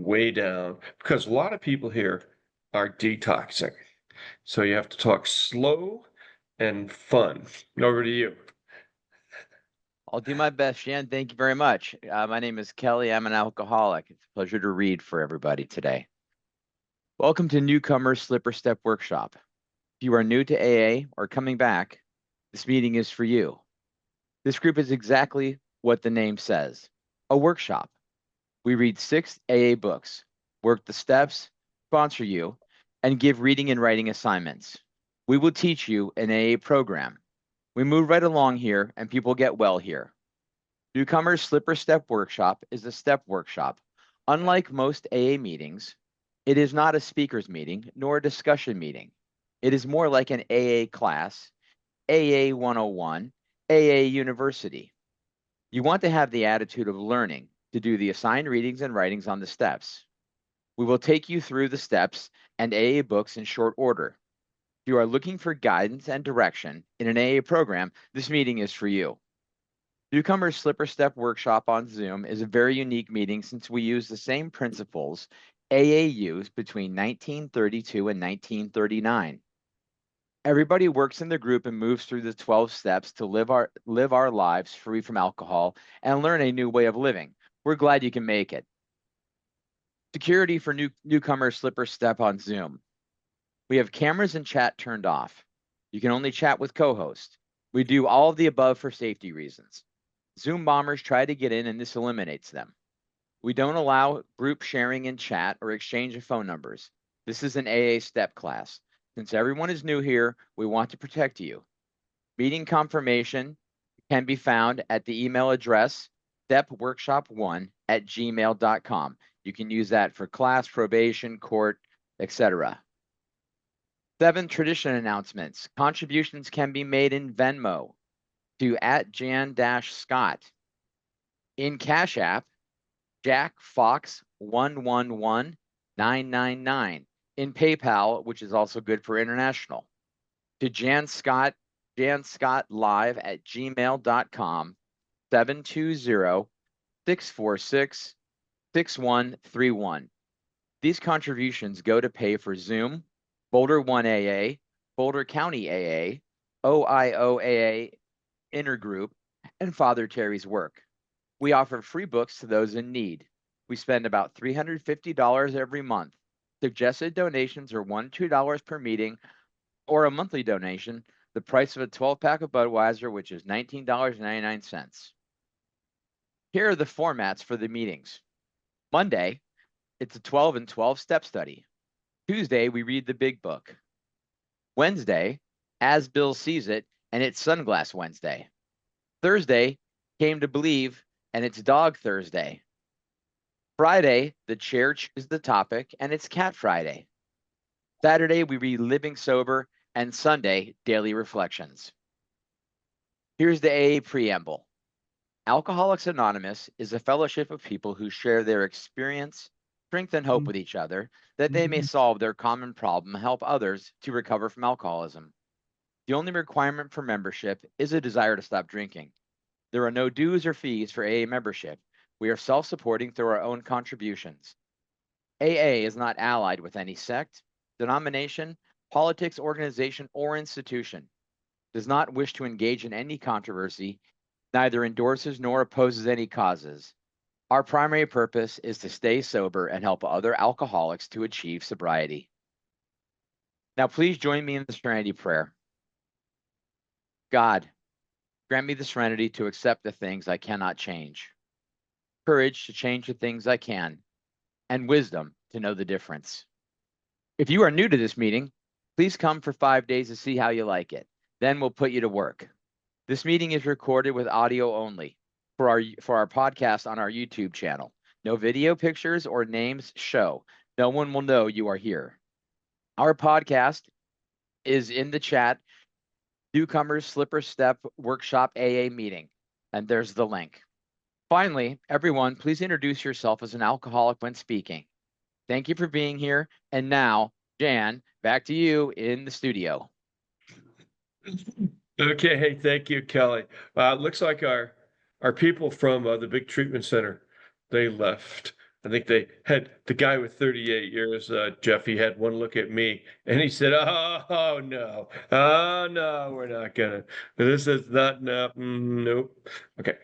way down because a lot of people here are detoxing. So you have to talk slow and fun. Over to you. I'll do my best, Jann. Thank you very much. My name is Kelly. I'm an alcoholic. It's a pleasure to read for everybody today. Welcome to Newcomer Slipper Step Workshop. If you are new to AA or coming back, this meeting is for you. This group is exactly what the name says, a workshop. We read 6 AA books, work the steps, sponsor you, and give reading and writing assignments. We will teach you an AA program. We move right along here and people get well here. Newcomer's Slipper Step Workshop is a step workshop. Unlike most AA meetings, it is not a speaker's meeting nor a discussion meeting. It is more like an AA class, AA 101, AA University. You want to have the attitude of learning to do the assigned readings and writings on the steps. We will take you through the steps and AA books in short order. If you are looking for guidance and direction in an AA program, this meeting is for you. Newcomer's Slipper Step Workshop on Zoom is a very unique meeting since we use the same principles AA used between 1932 and 1939. Everybody works in the group and moves through the 12 steps to live our lives free from alcohol and learn a new way of living. We're glad you can make it. Security for Newcomer Slipper Step on Zoom. We have cameras and chat turned off. You can only chat with co-host. We do all of the above for safety reasons. Zoom bombers try to get in and this eliminates them. We don't allow group sharing in chat or exchange of phone numbers. This is an AA step class. Since everyone is new here, we want to protect you. Meeting confirmation can be found at the email address stepworkshop1@gmail.com. You can use that for class, probation, court, etc. 7 tradition announcements. Contributions can be made in Venmo to @Jann-Scott. In Cash App, Jack Fox 111999. In PayPal, which is also good for international. To Jann Scott@gmail.com, 720-646-6131. These contributions go to pay for Zoom, Boulder 1 AA, Boulder County AA, OIO AA Intergroup, and Father Terry's work. We offer free books to those in need. We spend about $350 every month. Suggested donations are $1 to $2 per meeting, or a monthly donation, the price of a 12-pack of Budweiser, which is $19.99. Here are the formats for the meetings. Monday, it's a 12 and 12 step study. Tuesday, we read the big book. Wednesday, As Bill Sees It, and it's Sunglass Wednesday. Thursday, Came to Believe, and it's Dog Thursday. Friday, the chair chooses the topic, and it's Cat Friday. Saturday, we read Living Sober, and Sunday, Daily Reflections. Here's the AA preamble. Alcoholics Anonymous is a fellowship of people who share their experience, strength, and hope with each other, that they may solve their common problem and help others to recover from alcoholism. The only requirement for membership is a desire to stop drinking. There are no dues or fees for AA membership. We are self-supporting through our own contributions. AA is not allied with any sect, denomination, politics, organization, or institution. Does not wish to engage in any controversy, neither endorses nor opposes any causes. Our primary purpose is to stay sober and help other alcoholics to achieve sobriety. Now, please join me in the Serenity Prayer. God, grant me the serenity to accept the things I cannot change, courage to change the things I can, and wisdom to know the difference. If you are new to this meeting, please come for 5 days to see how you like it. Then we'll put you to work. This meeting is recorded with audio only for our podcast on our YouTube channel. No video, pictures, or names show. No one will know you are here. Our podcast is in the chat, Newcomers Slipper Step Workshop AA meeting, and there's the link. Finally, everyone, please introduce yourself as an alcoholic when speaking. Thank you for being here. And now, Jann, back to you in the studio. Okay, hey, thank you, Kelly. Looks like our people from the big treatment center, they left. I think they had the guy with 38 years, Jeff, he had one look at me and he said, oh no, oh no, we're not gonna. This is not, no, nope. Okay.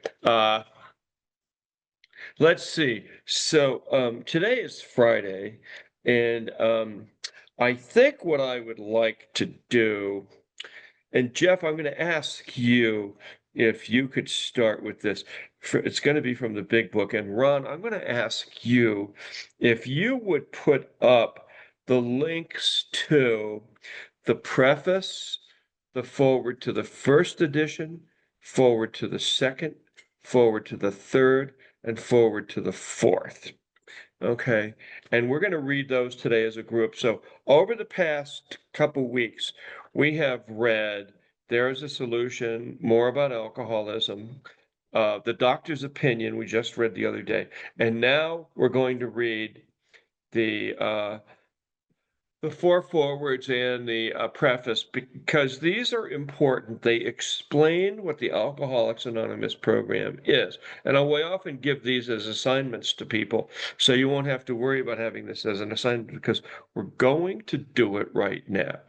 Let's see. So today is Friday, and I think what I would like to do, and Jeff, I'm going to ask you if you could start with this. It's going to be from the big book. And Ron, I'm going to ask you if you would put up the links to the preface, the forward to the first edition, forward to the second, forward to the third, and forward to the fourth. Okay. And we're going to read those today as a group. So over the past couple weeks, we have read There is a Solution, more about alcoholism, The Doctor's Opinion, we just read the other day. And now we're going to read the four forwards and the preface, because these are important. They explain what the Alcoholics Anonymous program is. And I often give these as assignments to people, so you won't have to worry about having this as an assignment, because we're going to do it right now.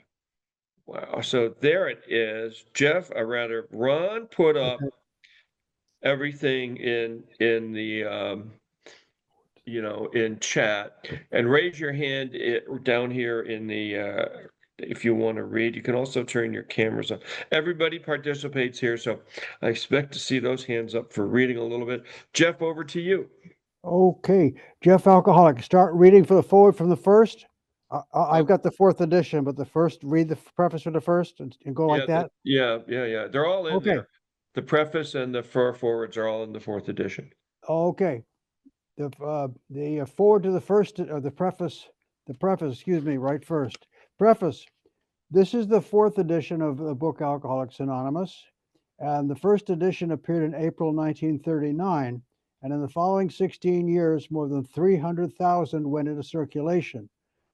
Wow. So there it is. Jeff, or rather, Ron put up everything in the in chat, and raise your hand down here in the if you want to read. You can also turn your cameras on. Everybody participates here, so I expect to see those hands up for reading a little bit. Jeff, over to you. Okay, Jeff Alcoholic, start reading for the forward from the first. I've got the fourth edition, but the first, read the preface for the first and go like that. Yeah. They're all in Okay. there. The preface and the forwards are all in the fourth edition. Okay. The forward to the first, or the preface, excuse me, right first. Preface. This is the fourth edition of the book Alcoholics Anonymous, and the first edition appeared in April 1939, and in the following 16 years, more than 300,000 went into circulation.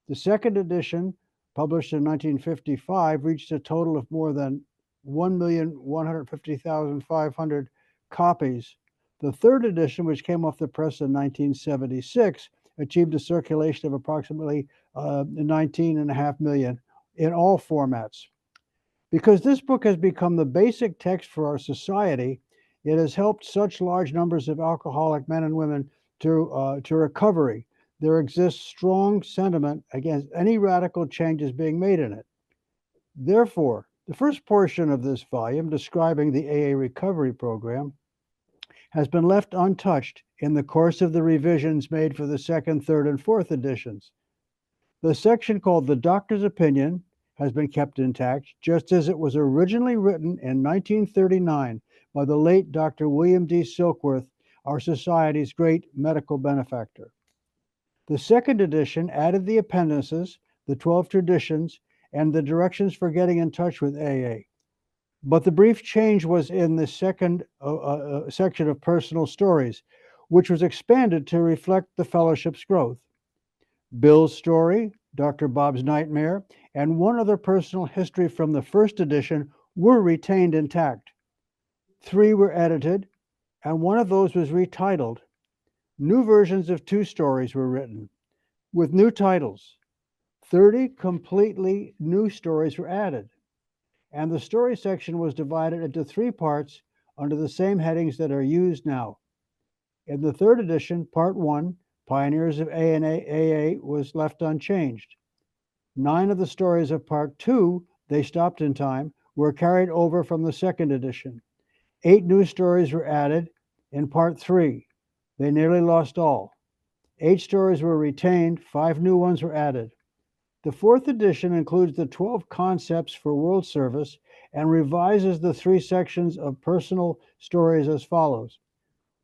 The second edition, published in 1955, reached a total of more than 1,150,500 copies. The third edition, which came off the press in 1976, achieved a circulation of approximately 19.5 million in all formats. Because this book has become the basic text for our society, it has helped such large numbers of alcoholic men and women to recovery. There exists strong sentiment against any radical changes being made in it. Therefore, the first portion of this volume, describing the AA recovery program, has been left untouched in the course of the revisions made for the second, third, and fourth editions. The section called The Doctor's Opinion has been kept intact, just as it was originally written in 1939 by the late Dr. William D. Silkworth, our society's great medical benefactor. The second edition added the appendices, the 12 traditions, and the directions for getting in touch with AA. But the brief change was in the second section of personal stories, which was expanded to reflect the fellowship's growth. Bill's story, Dr. Bob's nightmare, and one other personal history from the first edition were retained intact. 3 were edited, and one of those was retitled. New versions of 2 stories were written with new titles. 30 completely new stories were added, and the story section was divided into 3 parts under the same headings that are used now. In the third edition, Part 1, Pioneers of AA, was left unchanged. 9 of the stories of Part 2, They Stopped in Time, were carried over from the second edition. 8 new stories were added in Part 3. They Nearly Lost All. 8 stories were retained, 5 new ones were added. The fourth edition includes the 12 concepts for world service and revises the 3 sections of personal stories as follows.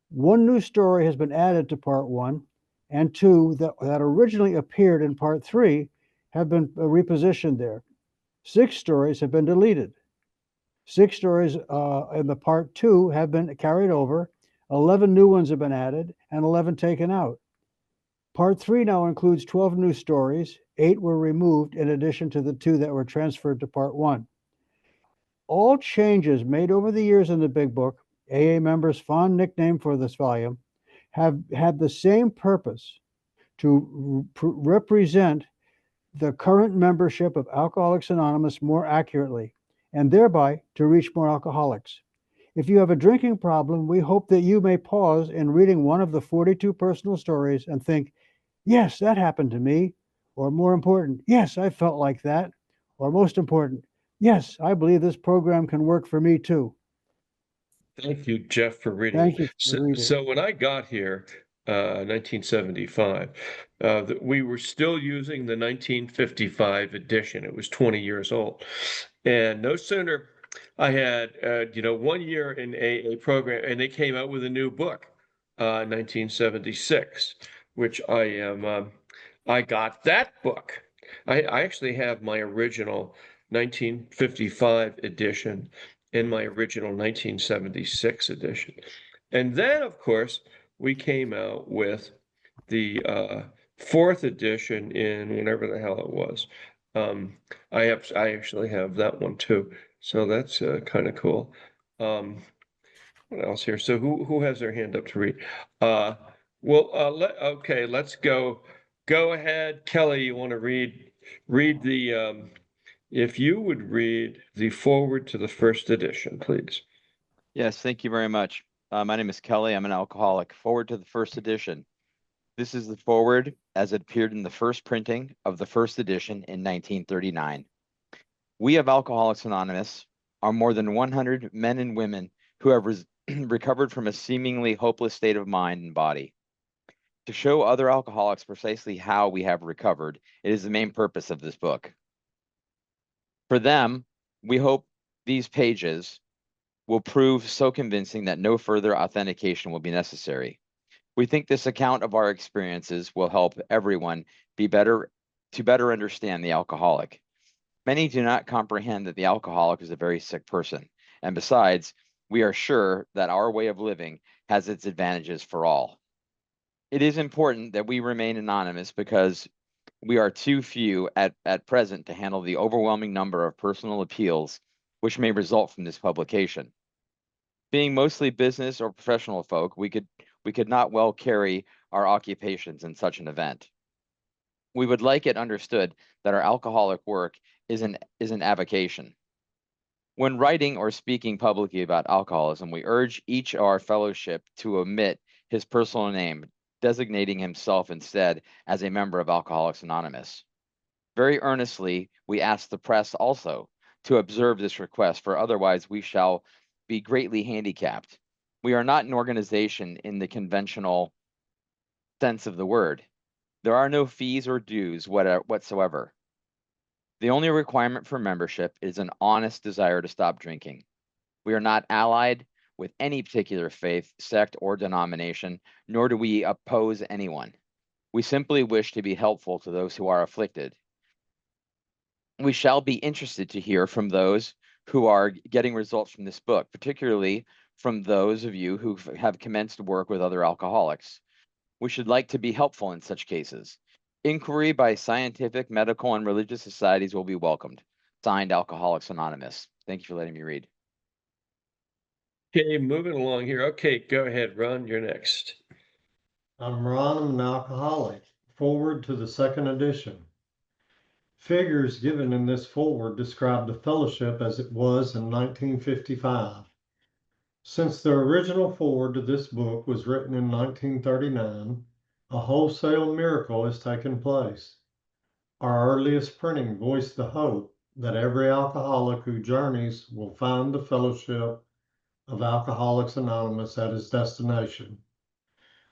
1 new story has been added to Part 1, and 2 that originally appeared in Part 3 have been repositioned there. 6 stories have been deleted. 6 stories in the Part 2 have been carried over. 11 new ones have been added, and 11 taken out. Part 3 now includes 12 new stories. 8 were removed in addition to the 2 that were transferred to Part 1. All changes made over the years in the Big Book, AA members' fond nickname for this volume, have had the same purpose to represent the current membership of Alcoholics Anonymous more accurately and thereby to reach more alcoholics. If you have a drinking problem, we hope that you may pause in reading one of the 42 personal stories and think, yes, that happened to me. Or more important, yes, I felt like that. Or most important, yes, I believe this program can work for me too. Thank you, Jeff, for reading Thank it. you for reading. So when I got here, 1975, we were still using the 1955 edition. It was 20 years old. And no sooner I had, 1 year in a program, and they came out with a new book, 1976, which I got that book. I actually have my original 1955 edition in my original 1976 edition. And then, of course, we came out with the fourth edition in whenever the hell it was. I actually have that one too, so that's kind of cool. What else here? So who has their hand up to read? Uh, okay, let's go. Go ahead, Kelly. You want to read the if you would read the forward to the first edition, please. Yes, thank you very much. My name is Kelly. I'm an alcoholic. Forward to the first edition. This is the forward as it appeared in the first printing of the first edition in 1939. We of Alcoholics Anonymous are more than 100 men and women who have recovered from a seemingly hopeless state of mind and body. To show other alcoholics precisely how we have recovered, it is the main purpose of this book. For them, we hope these pages will prove so convincing that no further authentication will be necessary. We think this account of our experiences will help everyone to better understand the alcoholic. Many do not comprehend that the alcoholic is a very sick person, and besides, we are sure that our way of living has its advantages for all. It is important that we remain anonymous because we are too few at present to handle the overwhelming number of personal appeals which may result from this publication. Being mostly business or professional folk, we could not well carry our occupations in such an event. We would like it understood that our alcoholic work is an avocation. When writing or speaking publicly about alcoholism, we urge each of our fellowship to omit his personal name, designating himself instead as a member of Alcoholics Anonymous. Very earnestly, we ask the press also to observe this request, for otherwise we shall be greatly handicapped. We are not an organization in the conventional sense of the word. There are no fees or dues whatsoever. The only requirement for membership is an honest desire to stop drinking. We are not allied with any particular faith, sect, or denomination, nor do we oppose anyone. We simply wish to be helpful to those who are afflicted. We shall be interested to hear from those who are getting results from this book, particularly from those of you who have commenced work with other alcoholics. We should like to be helpful in such cases. Inquiry by scientific, medical, and religious societies will be welcomed. Signed, Alcoholics Anonymous. Thank you for letting me read. Okay, moving along here. Okay, go ahead, Ron. You're next. I'm Ron. I'm an alcoholic. Forward to the second edition. Figures given in this forward describe the fellowship as it was in 1955. Since the original forward to this book was written in 1939, a wholesale miracle has taken place. Our earliest printing voiced the hope that every alcoholic who journeys will find the fellowship of Alcoholics Anonymous at his destination.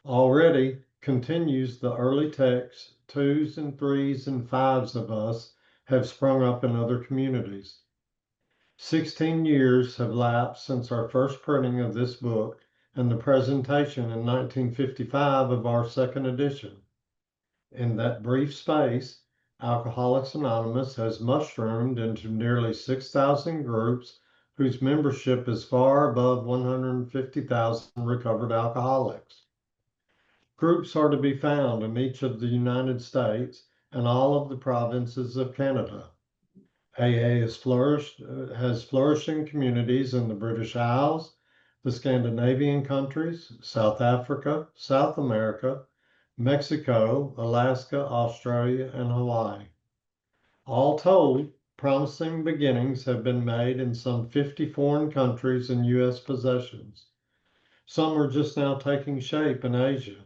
Already, continues the early text, 2s and 3s and 5s of us have sprung up in other communities. 16 years have lapsed since our first printing of this book and the presentation in 1955 of our second edition. In that brief space, Alcoholics Anonymous has mushroomed into nearly 6,000 groups whose membership is far above 150,000 recovered alcoholics. Groups are to be found in each of the United States and all of the provinces of Canada. AA has flourishing communities in the British Isles, the Scandinavian countries, South Africa, South America, Mexico, Alaska, Australia, and Hawaii. All told, promising beginnings have been made in some 50 foreign countries and U.S. possessions. Some are just now taking shape in Asia.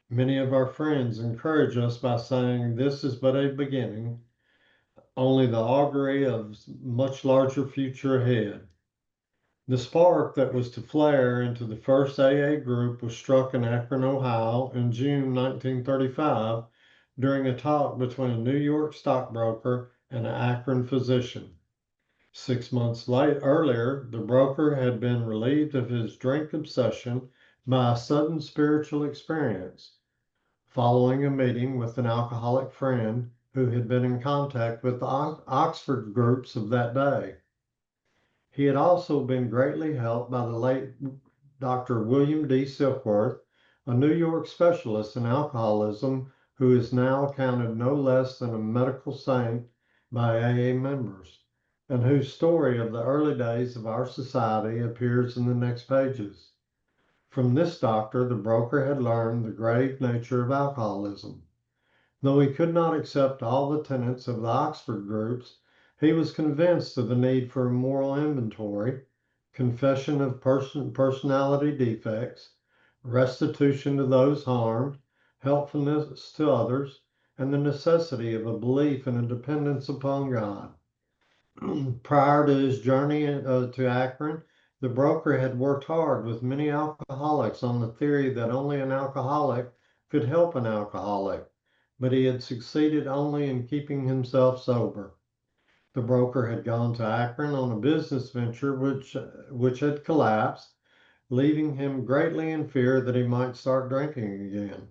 Many of our friends encourage us by saying this is but a beginning, only the augury of much larger future ahead. The spark that was to flare into the first AA group was struck in Akron, Ohio in June 1935 during a talk between a New York stockbroker and an Akron physician. 6 months earlier, the broker had been relieved of his drink obsession by a sudden spiritual experience following a meeting with an alcoholic friend who had been in contact with the Oxford groups of that day. He had also been greatly helped by the late Dr. William D. Silkworth, a New York specialist in alcoholism who is now counted no less than a medical saint by AA members, and whose story of the early days of our society appears in the next pages. From this doctor, the broker had learned the grave nature of alcoholism. Though he could not accept all the tenets of the Oxford groups, he was convinced of the need for a moral inventory, confession of personality defects, restitution to those harmed, helpfulness to others, and the necessity of a belief in a dependence upon God. Prior to his journey to Akron, the broker had worked hard with many alcoholics on the theory that only an alcoholic could help an alcoholic, but he had succeeded only in keeping himself sober. The broker had gone to Akron on a business venture which had collapsed, leaving him greatly in fear that he might start drinking again.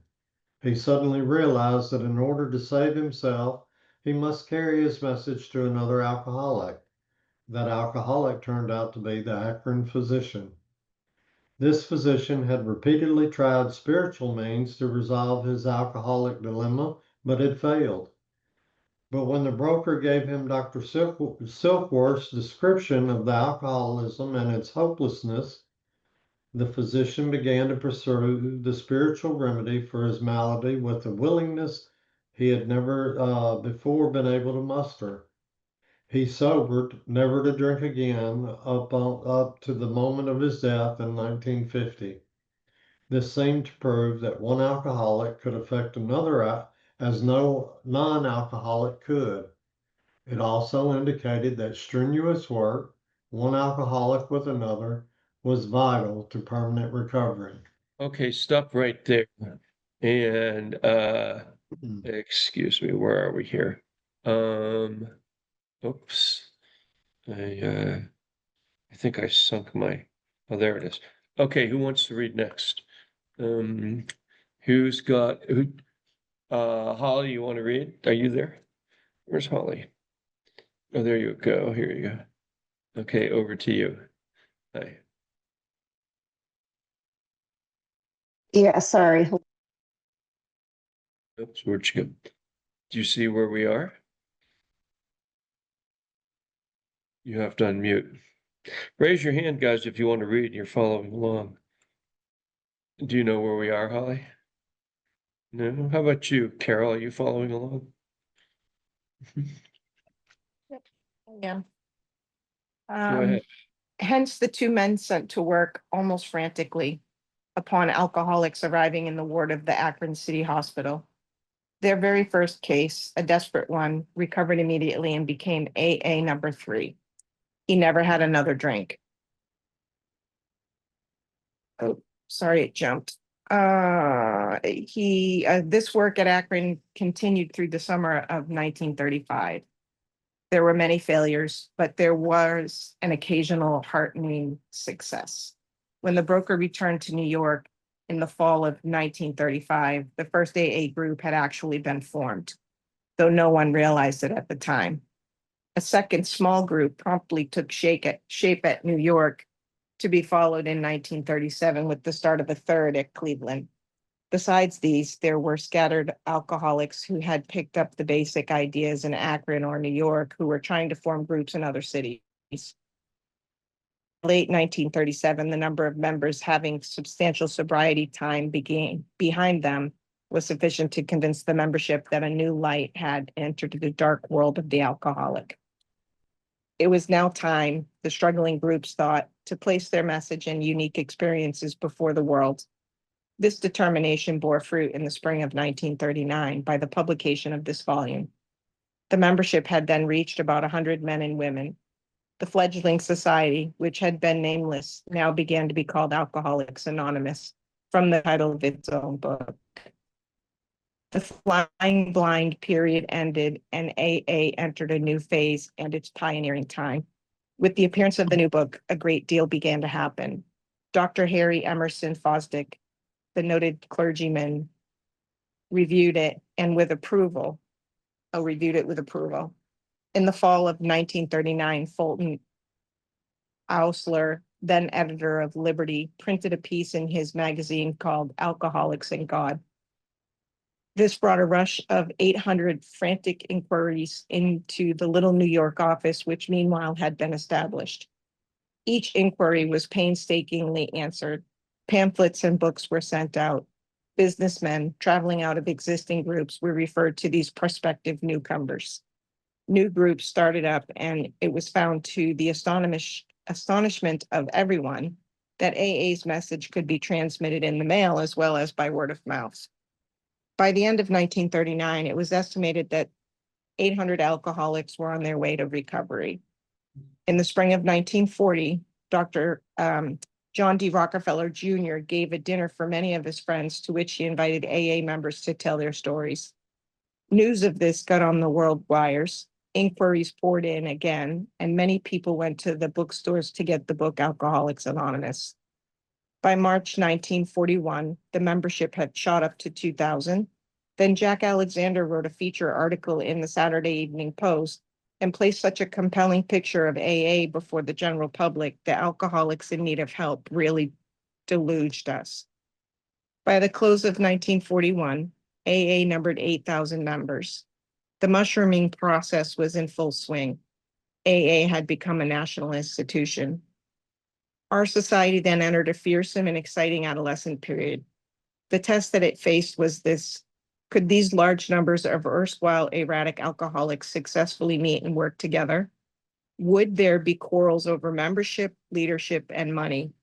He suddenly realized that in order to save himself, he must carry his message to another alcoholic. That alcoholic turned out to be the Akron physician. This physician had repeatedly tried spiritual means to resolve his alcoholic dilemma, but had failed. But when the broker gave him Dr. Silkworth's description of the alcoholism and its hopelessness, the physician began to pursue the spiritual remedy for his malady with a willingness he had never before been able to muster. He sobered, never to drink again, up to the moment of his death in 1950. This seemed to prove that one alcoholic could affect another as no non-alcoholic could. It also indicated that strenuous work, one alcoholic with another, was vital to permanent recovery. Okay, stop right there. And excuse me, where are we here? Oops. I think I sunk my, oh, there it is. Okay, who wants to read next? Who's got who? Holly, you want to read? Are you there? Where's Holly? Oh, there you go. Here you go. Okay, over to you. Hi. Yeah, sorry. Oops, where'd you go? Do you see where we are? You have to unmute. Raise your hand, guys, if you want to read and you're following along. Do you know where we are, Holly? No? How about you, Carol? Are you following along? Yeah. Go ahead. Hence the two men sent to work almost frantically upon alcoholics arriving in the ward of the Akron City Hospital. Their very first case, a desperate one, recovered immediately and became AA number 3. He never had another drink. Oh, sorry, it jumped. This work at Akron continued through the summer of 1935. There were many failures, but there was an occasional heartening success. When the broker returned to New York in the fall of 1935, the first AA group had actually been formed, though no one realized it at the time. A second small group promptly took shape at New York, to be followed in 1937 with the start of a third at Cleveland. Besides these, there were scattered alcoholics who had picked up the basic ideas in Akron or New York who were trying to form groups in other cities. late 1937, the number of members having substantial sobriety time behind them was sufficient to convince the membership that a new light had entered the dark world of the alcoholic. It was now time, the struggling groups thought, to place their message and unique experiences before the world. This determination bore fruit in the spring of 1939 by the publication of this volume. The membership had then reached about 100 men and women. The fledgling society, which had been nameless, now began to be called Alcoholics Anonymous from the title of its own book. The flying blind period ended and AA entered a new phase and its pioneering time. With the appearance of the new book, a great deal began to happen. Dr. Harry Emerson Fosdick, the noted clergyman, reviewed it with approval. In the fall of 1939, Fulton Ausler, then editor of Liberty, printed a piece in his magazine called Alcoholics and God. This brought a rush of 800 frantic inquiries into the little New York office, which meanwhile had been established. Each inquiry was painstakingly answered. Pamphlets and books were sent out. Businessmen traveling out of existing groups were referred to these prospective newcomers. New groups started up, and it was found to the astonishment of everyone that AA's message could be transmitted in the mail as well as by word of mouth. By the end of 1939, it was estimated that 800 alcoholics were on their way to recovery. In the spring of 1940, Dr. John D. Rockefeller Jr. gave a dinner for many of his friends, to which he invited AA members to tell their stories. News of this got on the world wires. Inquiries poured in again, and many people went to the bookstores to get the book Alcoholics Anonymous. By March 1941, the membership had shot up to 2,000. Then Jack Alexander wrote a feature article in the Saturday Evening Post and placed such a compelling picture of AA before the general public that alcoholics in need of help really deluged us. By the close of 1941, AA numbered 8,000 members. The mushrooming process was in full swing. AA had become a national institution. Our society then entered a fearsome and exciting adolescent period. The test that it faced was this: could these large numbers of erstwhile erratic alcoholics successfully meet and work together? Would there be quarrels over membership, leadership, and money?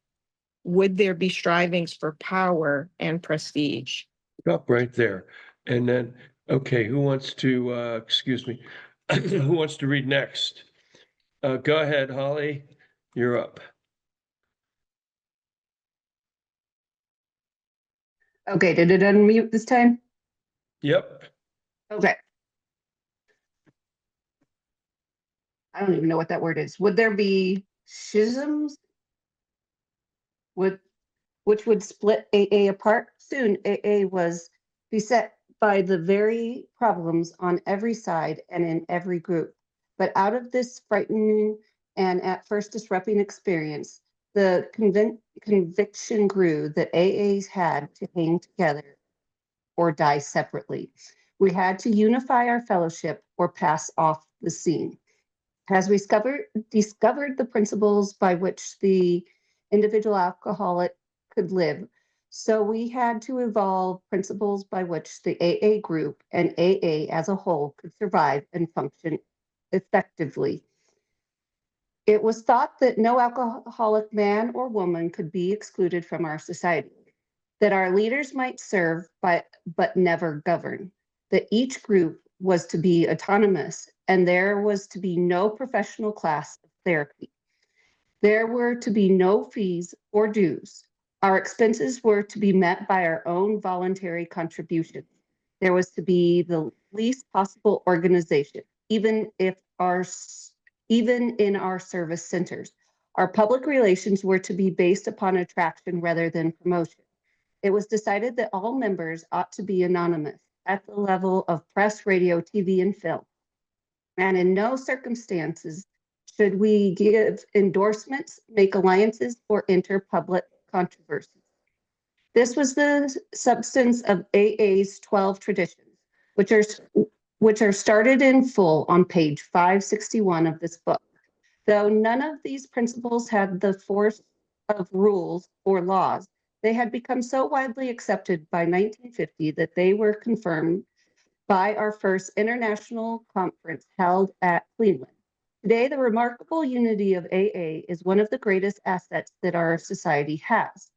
Would there be strivings for power and prestige? Stop right there. And then, okay, who wants to, excuse me, who wants to read next? Go ahead, Holly, you're up. Okay, did it unmute this time? Yep. Okay. I don't even know what that word is. Would there be schisms? Which would split AA apart? Soon, AA was beset by the very problems on every side and in every group. But out of this frightening and at first disrupting experience, the conviction grew that AAs had to hang together or die separately. We had to unify our fellowship or pass off the scene. As we discovered the principles by which the individual alcoholic could live, so we had to evolve principles by which the AA group and AA as a whole could survive and function effectively. It was thought that no alcoholic man or woman could be excluded from our society, that our leaders might serve but never govern, that each group was to be autonomous, and there was to be no professional class of therapy. There were to be no fees or dues. Our expenses were to be met by our own voluntary contributions. There was to be the least possible organization, even in our service centers. Our public relations were to be based upon attraction rather than promotion. It was decided that all members ought to be anonymous at the level of press, radio, TV, and film. And in no circumstances should we give endorsements, make alliances, or enter public controversies. This was the substance of AA's 12 traditions, which are started in full on page 561 of this book. Though none of these principles had the force of rules or laws, they had become so widely accepted by 1950 that they were confirmed by our first international conference held at Cleveland. Today, the remarkable unity of AA is one of the greatest assets that our society has.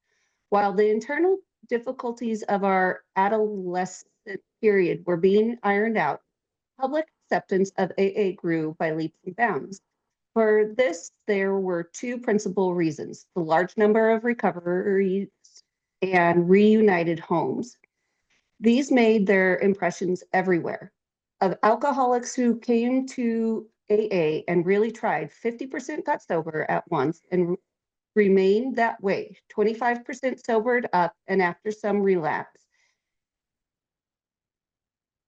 While the internal difficulties of our adolescent period were being ironed out, public acceptance of AA grew by leaps and bounds. For this, there were two principal reasons: the large number of recoveries and reunited homes. These made their impressions everywhere. Of alcoholics who came to AA and really tried, 50% got sober at once and remained that way. 25% sobered up and after some relapse.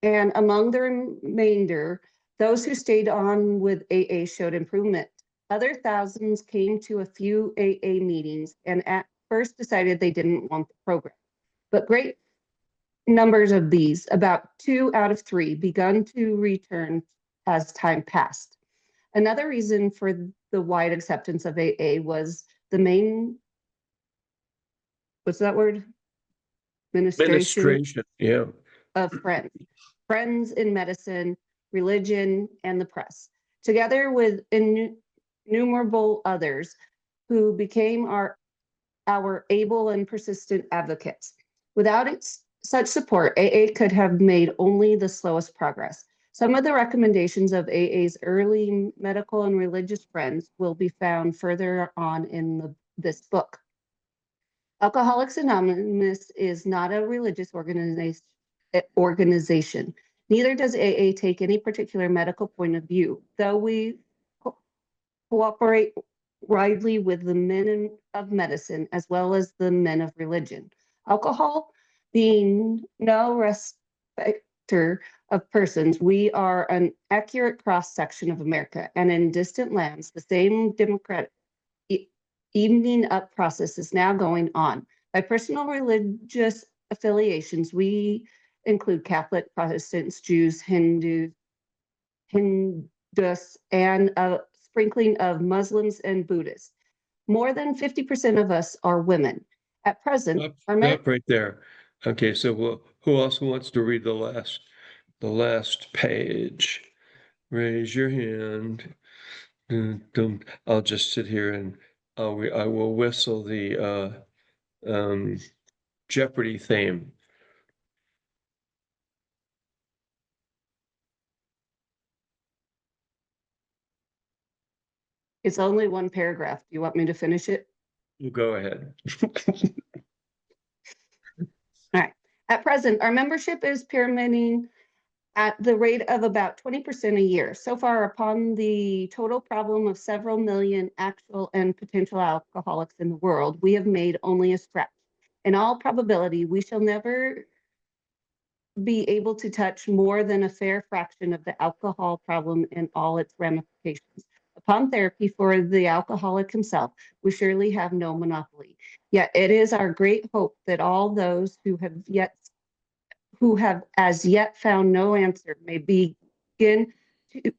And among the remainder, those who stayed on with AA showed improvement. Other thousands came to a few AA meetings and at first decided they didn't want the program. But great numbers of these, about 2 out of 3, begun to return as time passed. Another reason for the wide acceptance of AA was the main, what's that word? Ministration Yeah. of friends in medicine, religion, and the press, together with innumerable others who became our able and persistent advocates. Without such support, AA could have made only the slowest progress. Some of the recommendations of AA's early medical and religious friends will be found further on in this book. Alcoholics Anonymous is not a religious organization. Neither does AA take any particular medical point of view, though we cooperate widely with the men of medicine as well as the men of religion. Alcohol being no respecter of persons, we are an accurate cross-section of America, and in distant lands, the same democratic evening up process is now going on. By personal religious affiliations, we include Catholic, Protestants, Jews, Hindus, and a sprinkling of Muslims and Buddhists. More than 50% of us are women. At present, Stop right there. Okay, so who else wants to read the last page? Raise your hand. I'll just sit here and I will whistle the Jeopardy theme. It's only one paragraph. Do you want me to finish it? You go ahead. All right. At present, our membership is pyramiding at the rate of about 20% a year. So far, upon the total problem of several million actual and potential alcoholics in the world, we have made only a scratch. In all probability, we shall never be able to touch more than a fair fraction of the alcohol problem and all its ramifications. Upon therapy for the alcoholic himself, we surely have no monopoly. Yet it is our great hope that all those who have as yet found no answer may begin to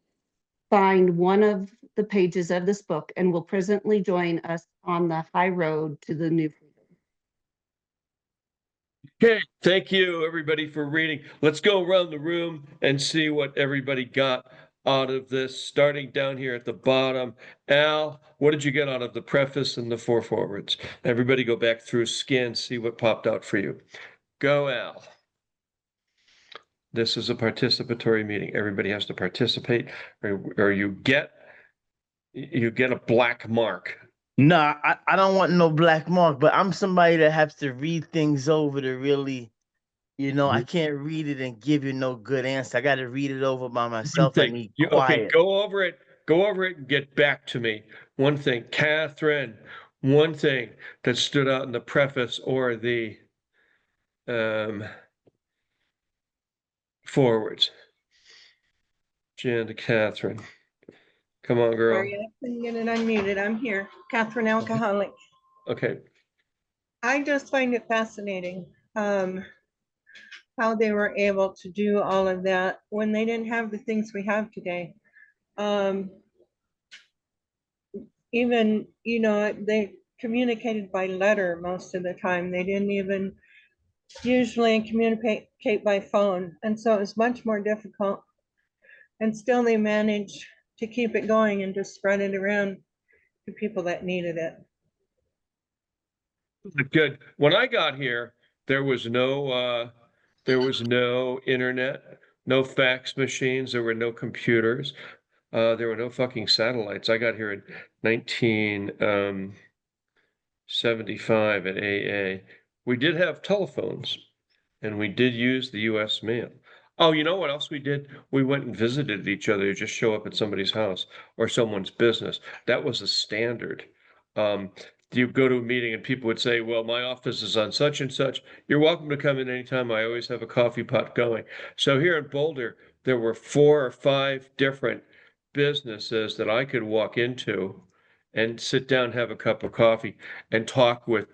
find one of the pages of this book and will presently join us on the high road to the new freedom. Okay, thank you everybody for reading. Let's go around the room and see what everybody got out of this, starting down here at the bottom. Al, what did you get out of the preface and the forewords? Everybody go back through, scan, see what popped out for you. Go, Al. This is a participatory meeting. Everybody has to participate, or you get a black mark. Nah, I don't want no black mark, but I'm somebody that has to read things over to really, I can't read it and give you no good answer. I got to read it over by myself. I need quiet. Okay, go over it and get back to me. One thing, Catherine, one thing that stood out in the preface or the forwards. Jan to Catherine. Come on, girl. Sorry, I couldn't get it unmuted. I'm here. Catherine, alcoholic. Okay. I just find it fascinating how they were able to do all of that when they didn't have the things we have today. even, they communicated by letter most of the time. They didn't even usually communicate by phone. And so it was much more difficult. And still they managed to keep it going and to spread it around to people that needed it. Good. When I got here, there was no internet, no fax machines, there were no computers, there were no fucking satellites. I got here in 1975 at AA. We did have telephones, and we did use the U.S. mail. Oh, you know what else we did? We went and visited each other, just show up at somebody's house or someone's business. That was a standard. Um, you go to a meeting and people would say, well, my office is on such and such. You're welcome to come in anytime. I always have a coffee pot going. So here in Boulder, there were 4 or 5 different businesses that I could walk into and sit down, have a cup of coffee, and talk with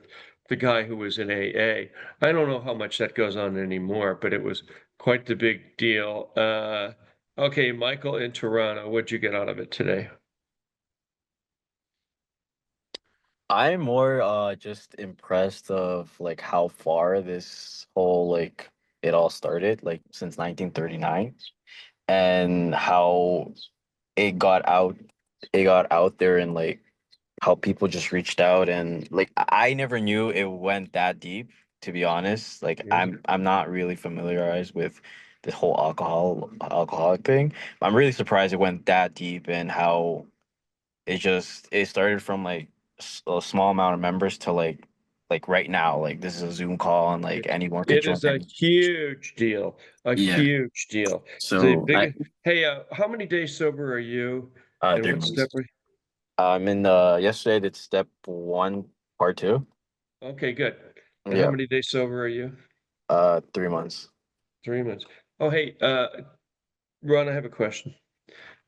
the guy who was in AA. I don't know how much that goes on anymore, but it was quite the big deal. Okay, Michael in Toronto, what'd you get out of it today? I'm more just impressed of like how far this whole like it all started, like since 1939, and how it got out there, and like how people just reached out, and like I never knew it went that deep, to be honest. Like Yeah. I'm not really familiarized with the whole alcoholic thing. I'm really surprised it went that deep, and how it started from like a small amount of members to like right now, like this is a Zoom call and like anyone could It join is a huge deal, a Yeah. huge deal. The So biggest. Hey, how many days sober are you? And 3 what step months. I'm in yesterday did step 1, part 2. Okay, good. And how Yeah. many days sober are you? 3 months. 3 months. Oh, hey, Ron, I have a question.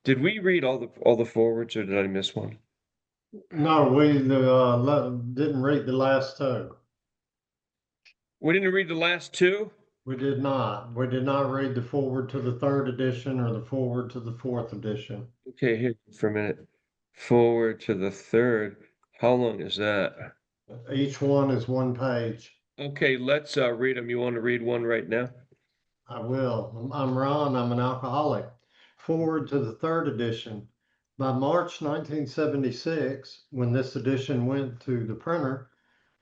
Did we read all the forwards, or did I miss one? No, we didn't read the last two. We didn't read the last 2? We did not. We did not read the forward to the 3rd edition or the forward to the 4th edition. Okay, here for a minute. Forward to the 3rd. How long is that? Each one is 1 page. Okay, let's read them. You want to read one right now? I will. I'm Ron. I'm an alcoholic. Forward to the 3rd edition. By March 1976, when this edition went to the printer,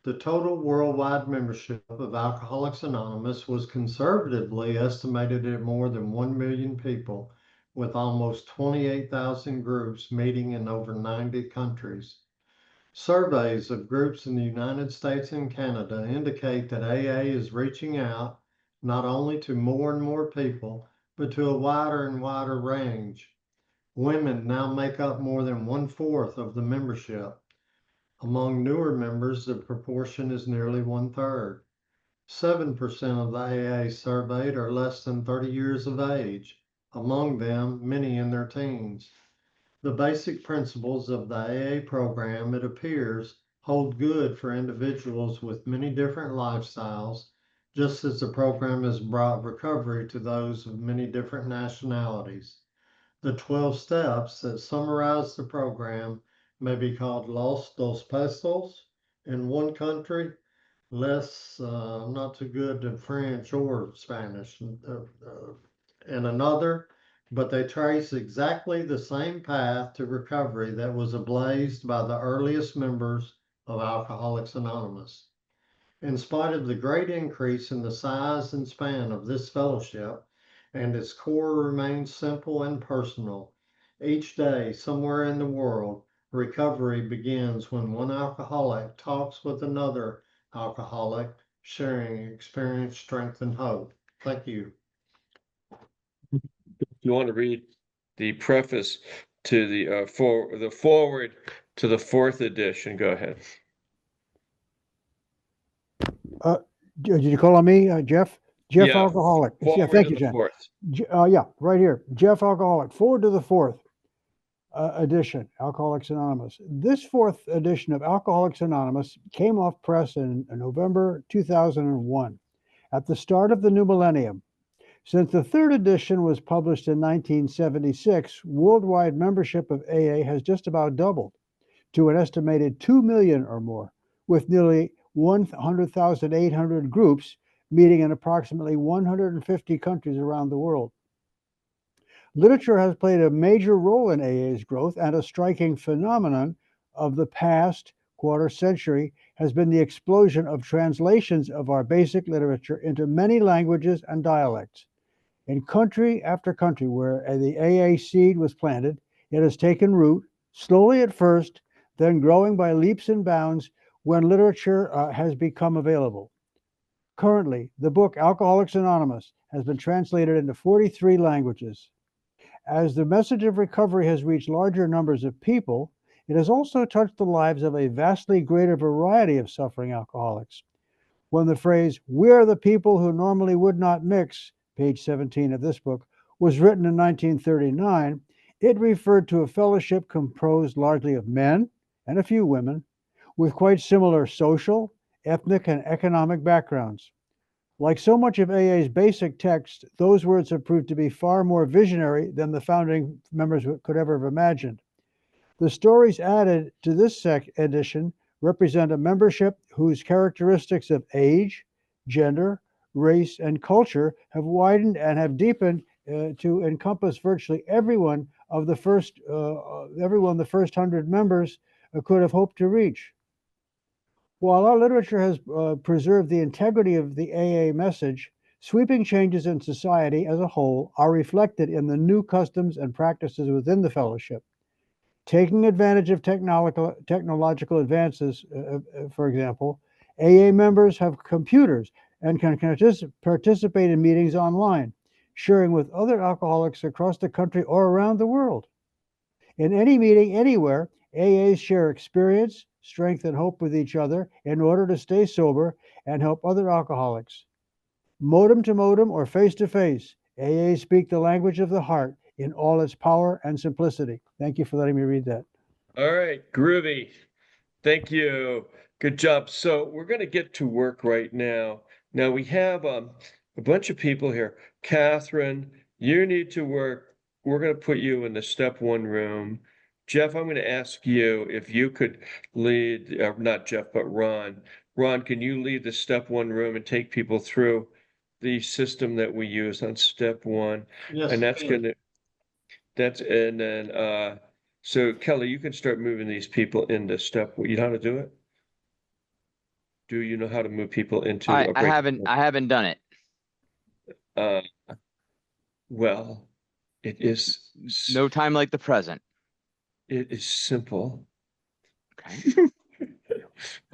the total worldwide membership of Alcoholics Anonymous was conservatively estimated at more than 1 million people, with almost 28,000 groups meeting in over 90 countries. Surveys of groups in the United States and Canada indicate that AA is reaching out not only to more and more people, but to a wider and wider range. Women now make up more than 1/4 of the membership. Among newer members, the proportion is nearly 1/3. 7% of the AA surveyed are less than 30 years of age, among them, many in their teens. The basic principles of the AA program, it appears, hold good for individuals with many different lifestyles, just as the program has brought recovery to those of many different nationalities. The 12 steps that summarize the program may be called Los Dos Pesos in one country, less not too good in French or Spanish in another, but they trace exactly the same path to recovery that was ablazed by the earliest members of Alcoholics Anonymous. In spite of the great increase in the size and span of this fellowship, and its core remains simple and personal, each day somewhere in the world, recovery begins when one alcoholic talks with another alcoholic, sharing experience, strength, and hope. Thank you. You want to read the preface to the forward to the 4th edition? Go ahead. Did you call on me, Jeff? Jeff Yeah, Alcoholic. Yeah, forward thank to you, the Jen. 4th. Yeah, right here. Jeff Alcoholic. Forward to the 4th edition, Alcoholics Anonymous. This 4th edition of Alcoholics Anonymous came off press in November 2001, at the start of the new millennium. Since the 3rd edition was published in 1976, worldwide membership of AA has just about doubled. to an estimated 2 million or more, with nearly 100,800 groups meeting in approximately 150 countries around the world. Literature has played a major role in AA's growth, and a striking phenomenon of the past quarter century has been the explosion of translations of our basic literature into many languages and dialects. In country after country where the AA seed was planted, it has taken root, slowly at first, then growing by leaps and bounds when literature has become available. Currently, the book Alcoholics Anonymous has been translated into 43 languages. As the message of recovery has reached larger numbers of people, it has also touched the lives of a vastly greater variety of suffering alcoholics. When the phrase, "We are the people who normally would not mix," page 17 of this book, was written in 1939, it referred to a fellowship composed largely of men and a few women with quite similar social, ethnic, and economic backgrounds. Like so much of AA's basic text, those words have proved to be far more visionary than the founding members could ever have imagined. The stories added to this edition represent a membership whose characteristics of age, gender, race, and culture have widened and have deepened to encompass virtually everyone the first 100 members could have hoped to reach. While our literature has preserved the integrity of the AA message, sweeping changes in society as a whole are reflected in the new customs and practices within the fellowship. Taking advantage of technological advances, for example, AA members have computers and can participate in meetings online, sharing with other alcoholics across the country or around the world. In any meeting anywhere, AAs share experience, strength, and hope with each other in order to stay sober and help other alcoholics. Modem to modem or face to face, AAs speak the language of the heart in all its power and simplicity. Thank you for letting me read that. All right, groovy. Thank you. Good job. So we're going to get to work right now. Now we have a bunch of people here. Catherine, you need to work. We're going to put you in the step one room. Jeff, I'm going to ask you if you could lead, not Jeff, but Ron. Ron, can you lead the step one room and take people through the system that we use on step one? Yes, And that's please. going to, and then, so Kelly, you can start moving these people into step. You know how to do it? Do you know how to move people into a I break? haven't done it. Uh, well, it is No time like the present. it is simple. Okay.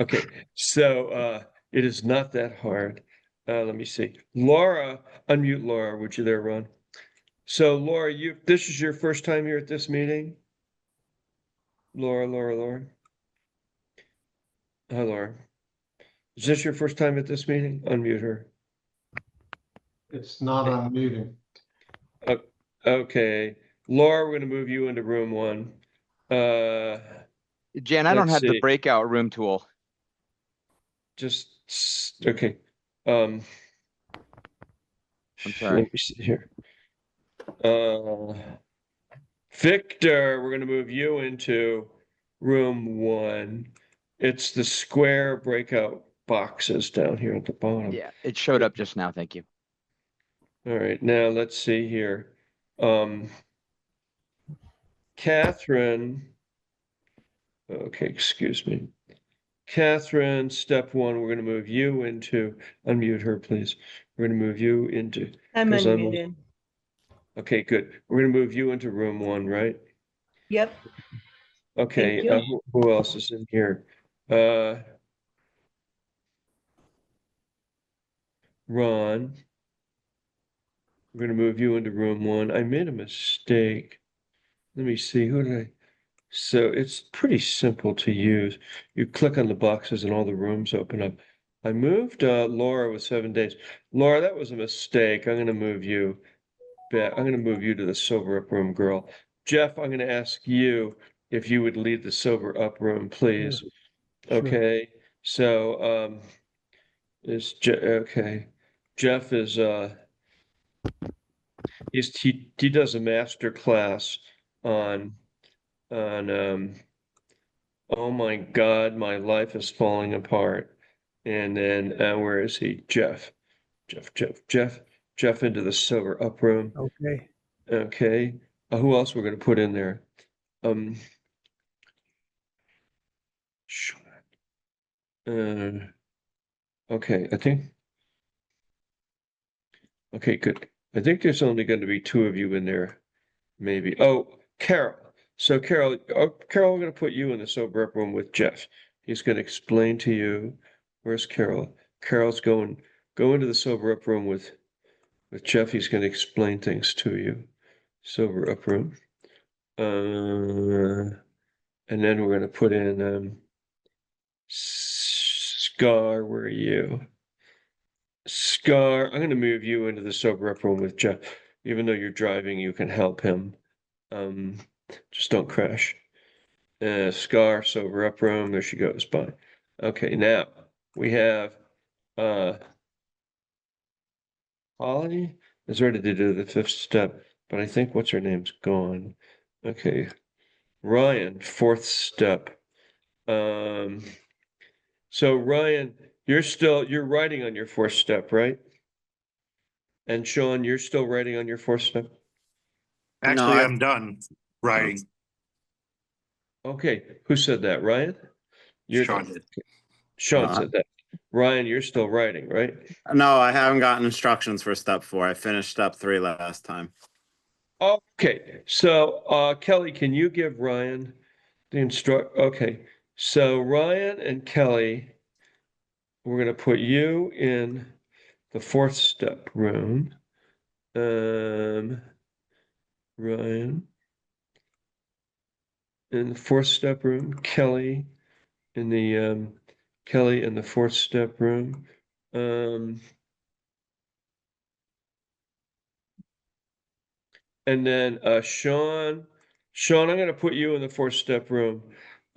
Okay, so it is not that hard. Let me see. Laura, unmute Laura. Would you there, Ron? So Laura, this is your first time here at this meeting? Laura. Hi, Laura. Is this your first time at this meeting? Unmute her. It's not unmuting. Okay. Laura, we're going to move you into room one. Jan, I don't Let's have the see. breakout room tool. Okay. I'm sorry. Let me see here. Victor, we're going to move you into room one. It's the square breakout boxes down here at the bottom. Yeah, it showed up just now. Thank you. All right, now let's see here. Catherine, okay, excuse me. Catherine, step one, we're going to move you into, unmute her, please. We're going to move you into, I'm 'cause unmuted. okay, good. We're going to move you into room one, right? Yep. Okay, Thank you. who else is in here? Ron, we're going to move you into room one. I made a mistake. Let me see, who did I? So it's pretty simple to use. You click on the boxes and all the rooms open up. I moved Laura with 7 days. Laura, that was a mistake. I'm going to move you back. I'm going to move you to the sober up room, girl. Jeff, I'm going to ask you if you would lead the sober up room, please. Sure. Okay. So okay. Jeff is he does a master class on oh my God, my life is falling apart. And then where is he? Jeff into the sober up room. Okay. Okay. Who else we're gonna put in there? Um, uh, okay, okay, good. I think there's only going to be two of you in there, maybe. Oh, Carol. So Carol, Carol, I'm going to put you in the sober up room with Jeff. He's going to explain to you. Where's Carol? Carol's go into the sober up room with Jeff. He's going to explain things to you. Sober up room. And then we're going to put in Scar. Where are you? Scar, I'm going to move you into the sober up room with Jeff. Even though you're driving, you can help him. Um, just don't crash. Scar, sober up room. There she goes. Bye. Okay, now we have Holly is ready to do the fifth step, but I think what's her name's gone. Okay, Ryan, fourth step. So Ryan, you're writing on your fourth step, right? And Sean, you're still writing on your fourth step? No, Actually, I'm done writing. Okay, who said that? Ryan? You're Sean did. Sean said that. Ryan, you're still writing, right? no, I haven't gotten instructions for step 4. I finished step 3 last time. Okay, so Kelly, can you give Ryan the Okay, so Ryan and Kelly, we're gonna put you in the fourth step room. Ryan in the fourth step room, Kelly in the fourth step room. And then Sean, I'm going to put you in the fourth step room,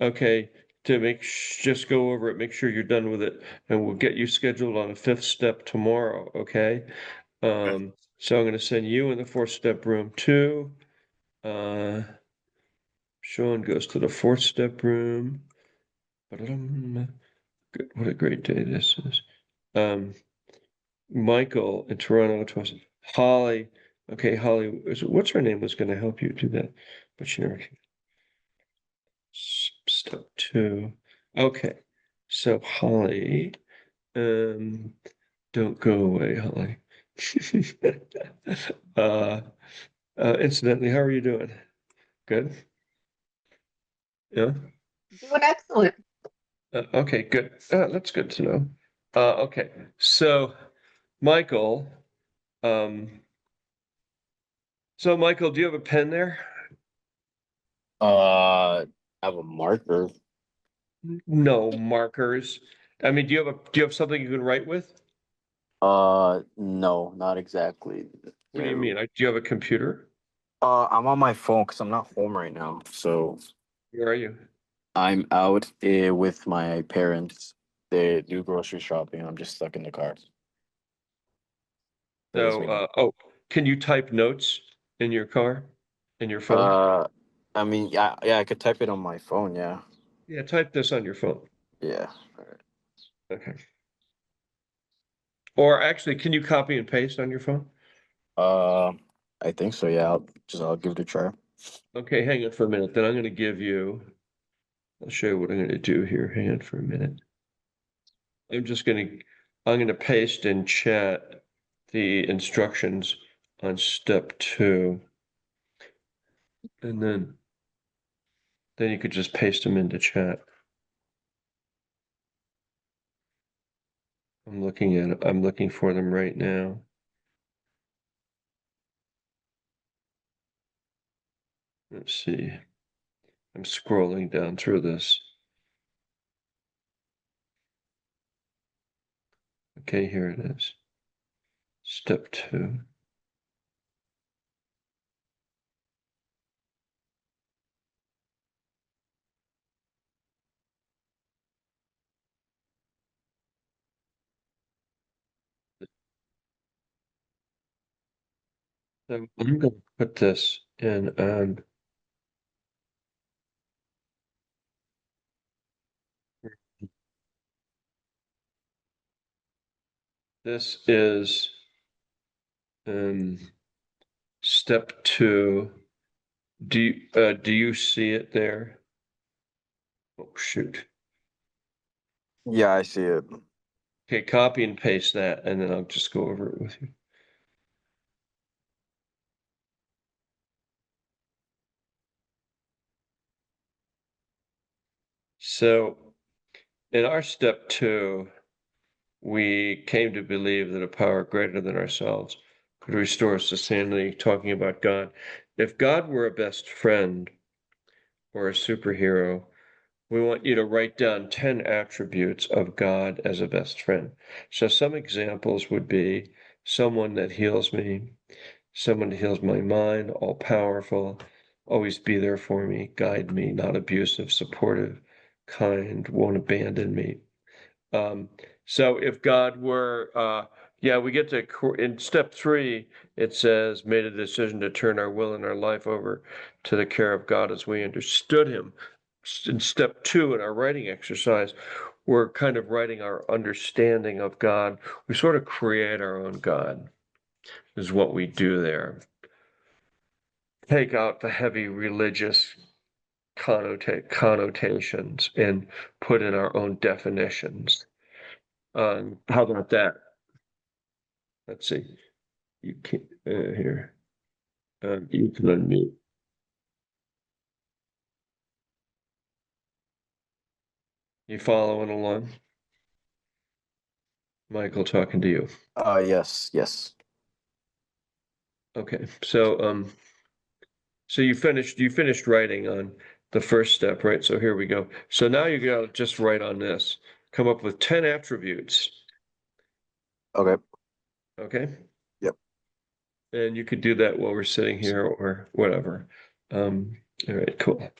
okay, to just go over it, make sure you're done with it, and we'll get you scheduled on a fifth step tomorrow, okay? So I'm going to send you in the fourth step room too. Sean goes to the fourth step room. Good, what a great day this is. Michael in Toronto to us. Holly. Okay, Holly, what's her name was going to help you do that, but she never came. Step 2. Okay, so Holly, don't go away, Holly. uh, incidentally, how are you doing? Good? Yeah? Doing excellent. Okay, good. That's good to know. Okay, so Michael, Michael, do you have a pen there? I have a marker. No markers. I mean, do you have something you can write with? No, not exactly. What do you mean? Do you have a computer? I'm on my phone because I'm not home right now. So Where are you? I'm out with my parents. They do grocery shopping. I'm just stuck in the car. That was me. Can you type notes in your car, in your phone? I mean, yeah, I could type it on my phone. Yeah. Yeah, type this on your phone. Yeah. All right. Okay. Or actually, can you copy and paste on your phone? I think so. Yeah. I'll give it a try. Okay, hang on for a minute. Then I'll show you what I'm gonna do here. Hang on for a minute. I'm gonna paste in chat the instructions on step 2. And then you could just paste them into chat. I'm looking for them right now. Let's see. I'm scrolling down through this. Okay, here it is. Step 2. So I'm going to put this in This is step 2. Do you see it there? Oh, shoot. Yeah, I see it. Okay, copy and paste that, and then I'll just go over it with you. So in our step 2, we came to believe that a power greater than ourselves could restore us to sanity, talking about God. If God were a best friend or a superhero, we want you to write down 10 attributes of God as a best friend. So some examples would be someone that heals me, someone that heals my mind, all powerful, always be there for me, guide me, not abusive, supportive, kind, won't abandon me. So if God were, we get to, in step 3, it says, made a decision to turn our will and our life over to the care of God as we understood him. In step 2, in our writing exercise, we're kind of writing our understanding of God. We sort of create our own God, is what we do there. Take out the heavy religious connotations and put in our own definitions. How about that? Let's see. You can't here. You can unmute. You following along? Michael talking to you. Yes. Okay. So you finished writing on the first step, right? So here we go. So now you gotta just write on this. Come up with 10 attributes. Okay. Okay? Yep. And you could do that while we're sitting here or whatever. All right, cool.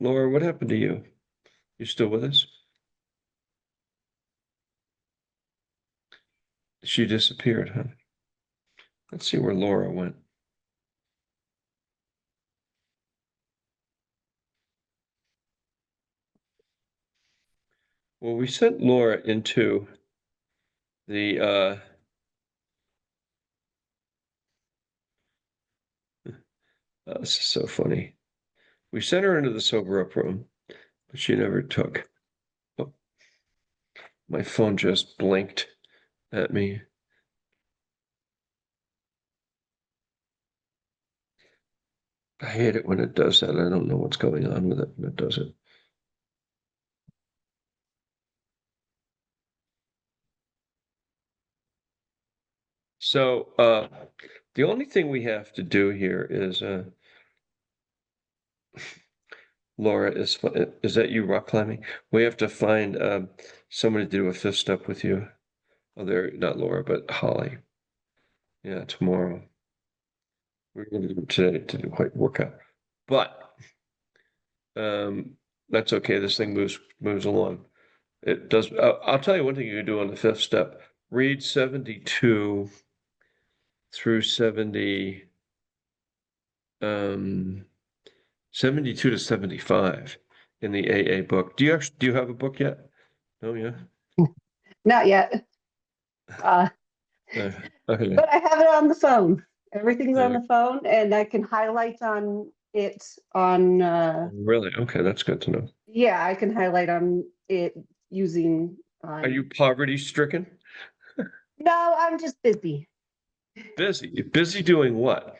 Laura, what happened to you? You still with us? She disappeared, huh? Let's see where Laura went. Well, we sent Laura into the this is so funny. We sent her into the sober up room, but she never took. Oh, my phone just blinked at me. I hate it when it does that. I don't know what's going on with it when it does it. So the only thing we have to do here is Laura, is that you rock climbing? We have to find somebody to do a 5th step with you. Oh, there, not Laura, but Holly. Yeah, tomorrow. We're going to do it today to do quite work out. But that's okay. This thing moves along. It does. I'll tell you one thing you can do on the 5th step. Read 72 through 70, 72 to 75 in the AA book. Do you have a book yet? Oh yeah. Not yet. Okay. But I have it on the phone. Everything's on Uh, the phone and I can highlight on it on, Really? Okay, that's good to know. yeah, I can highlight on it using. Are you poverty stricken? No, I'm just busy. Busy. Busy doing what?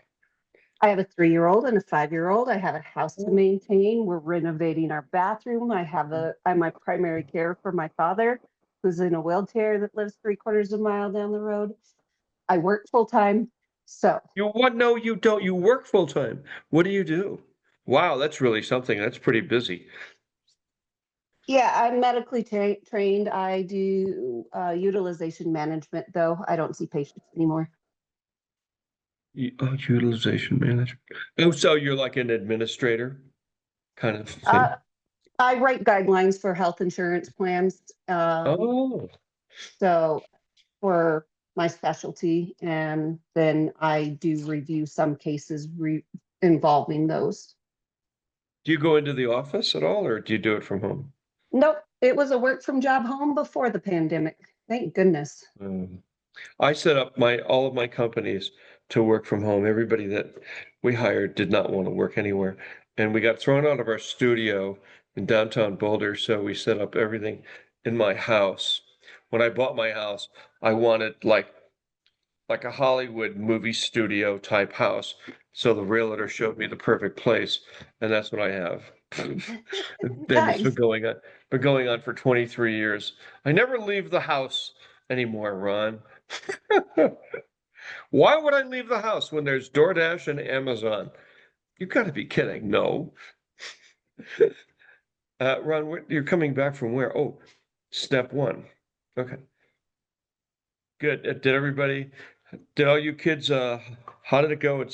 I have a 3-year-old and a 5-year-old. I have a house to maintain. We're renovating our bathroom. I'm my primary care for my father, who's in a wheelchair that lives 3/4 of a mile down the road. I work full time. So You what? No, you don't. You work full time. What do you do? Wow, that's really something. That's pretty busy. yeah, I'm medically trained. I do utilization management, though. I don't see patients anymore. Utilization management. Oh, so you're like an administrator kind of thing. I write guidelines for health insurance plans. Oh, So for my specialty, and then I do review some cases involving those. do you go into the office at all, or do you do it from home? Nope, it was a work from job home before the pandemic. Thank goodness. I set up all of my companies to work from home. Everybody that we hired did not want to work anywhere. And we got thrown out of our studio in downtown Boulder, so we set up everything in my house. When I bought my house, I wanted like a Hollywood movie studio type house. So the realtor showed me the perfect place, and that's what I have. And it's Nice. been going on for 23 years. I never leave the house anymore, Ron. Why would I leave the house when there's DoorDash and Amazon? You've got to be kidding. No. Ron, you're coming back from where? Oh, step one. Okay. Good. Did all you kids, how did it go at